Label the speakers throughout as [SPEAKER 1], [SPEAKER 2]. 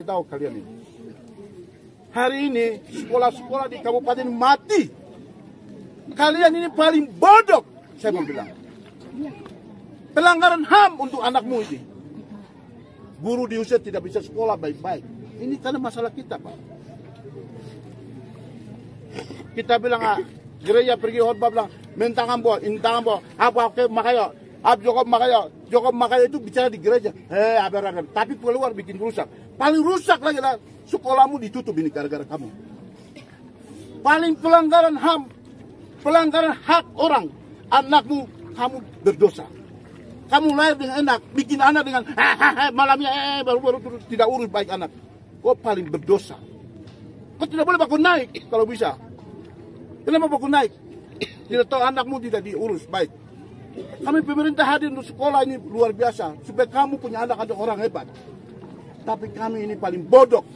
[SPEAKER 1] Tahu kalian ini. Hari ini sekolah-sekolah di kabupaten mati. Kalian ini paling bodoh, saya mau bilang. Pelanggaran HAM untuk anakmu ini. Guru diusir tidak bisa sekolah baik-baik. Ini karena masalah kita, Pak. Kita bilang, gereja pergi khotbah bilang, mentangan boh, intangan boh, apa makanya, Jokob makanya itu bicara di gereja. Tapi keluar bikin rusak. Paling rusak lagi lah, sekolahmu ditutup ini gara-gara kamu. Paling pelanggaran HAM, pelanggaran hak orang, anakmu kamu berdosa. Kamu lahir dengan enak, bikin anak dengan malamnya baru terus tidak urus baik anak. Kau paling berdosa. Kau tidak boleh bakul naik kalau bisa. Kenapa bakul naik? Tidak tahu anakmu tidak diurus baik. Kami pemerintah hadir untuk sekolah ini luar biasa supaya kamu punya anak ada orang hebat. Tapi kami ini paling bodoh.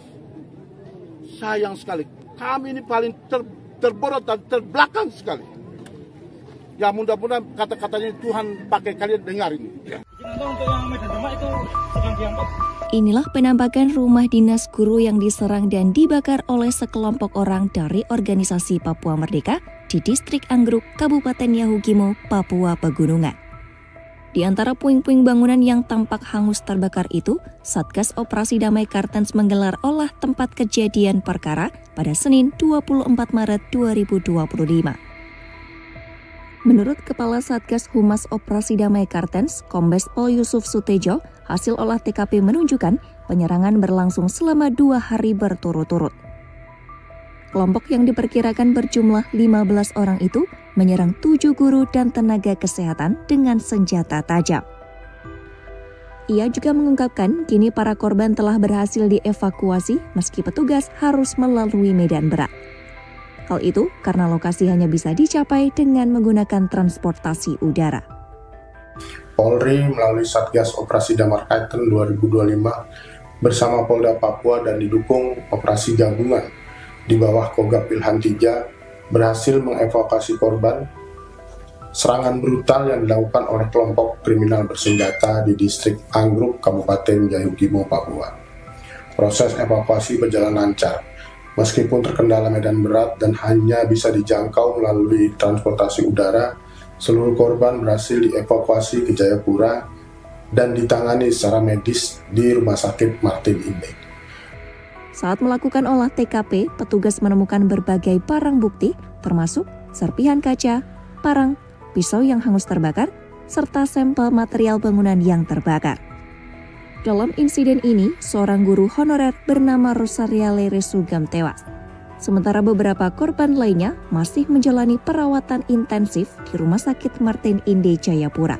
[SPEAKER 1] Sayang sekali. Kami ini paling terbodoh dan terbelakang sekali. Ya mudah-mudahan kata-katanya Tuhan pakai kalian dengar ini.
[SPEAKER 2] Inilah penampakan rumah dinas guru yang diserang dan dibakar oleh sekelompok orang dari organisasi Papua Merdeka di Distrik Anggruk, Kabupaten Yahukimo, Papua Pegunungan. Di antara puing-puing bangunan yang tampak hangus terbakar itu, Satgas Operasi Damai Kartens menggelar olah tempat kejadian perkara pada Senin 24 Maret 2025. Menurut Kepala Satgas Humas Operasi Damai Kartens, Kombes Pol Yusuf Sutejo, hasil olah TKP menunjukkan penyerangan berlangsung selama 2 hari berturut-turut. Kelompok yang diperkirakan berjumlah 15 orang itu menyerang 7 guru dan tenaga kesehatan dengan senjata tajam. Ia juga mengungkapkan kini para korban telah berhasil dievakuasi meski petugas harus melalui medan berat. Hal itu karena lokasi hanya bisa dicapai dengan menggunakan transportasi udara.
[SPEAKER 3] Polri melalui Satgas Operasi Damai Kartens 2025 bersama Polda Papua dan didukung operasi gabungan di bawah Kogab Ilham III berhasil mengevakuasi korban serangan brutal yang dilakukan oleh kelompok kriminal bersenjata di Distrik Anggruk, Kabupaten Yahukimo, Papua. Proses evakuasi berjalan lancar. Meskipun terkendala medan berat dan hanya bisa dijangkau melalui transportasi udara, seluruh korban berhasil dievakuasi ke Jayapura dan ditangani secara medis di Rumah Sakit Martin Inde.
[SPEAKER 2] Saat melakukan olah TKP, petugas menemukan berbagai barang bukti, termasuk serpihan kaca, parang, pisau yang hangus terbakar, serta sampel material bangunan yang terbakar. Dalam insiden ini, seorang guru honorer bernama Rosaria Lere Sugam tewas. Sementara beberapa korban lainnya masih menjalani perawatan intensif di Rumah Sakit Martin Inde Jayapura.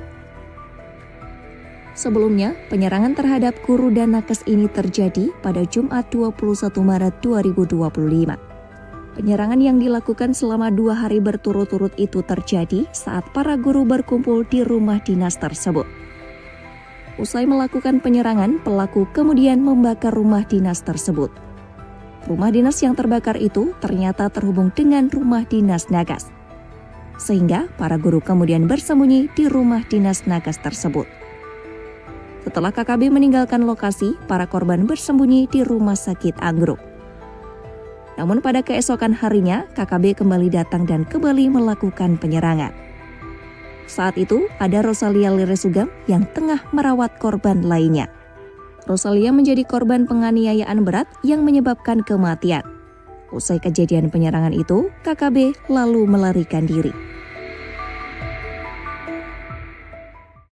[SPEAKER 2] Sebelumnya, penyerangan terhadap guru dan nakes ini terjadi pada Jumat 21 Maret 2025. Penyerangan yang dilakukan selama 2 hari berturut-turut itu terjadi saat para guru berkumpul di rumah dinas tersebut. Usai melakukan penyerangan, pelaku kemudian membakar rumah dinas tersebut. Rumah dinas yang terbakar itu ternyata terhubung dengan rumah dinas Nagas. Sehingga para guru kemudian bersembunyi di rumah dinas Nagas tersebut. Setelah KKB meninggalkan lokasi, para korban bersembunyi di Rumah Sakit Anggruk. Namun pada keesokan harinya, KKB kembali datang dan kembali melakukan penyerangan. Saat itu, ada Rosalia Lere Sugam yang tengah merawat korban lainnya. Rosalia menjadi korban penganiayaan berat yang menyebabkan kematian. Usai kejadian penyerangan itu, KKB lalu melarikan diri.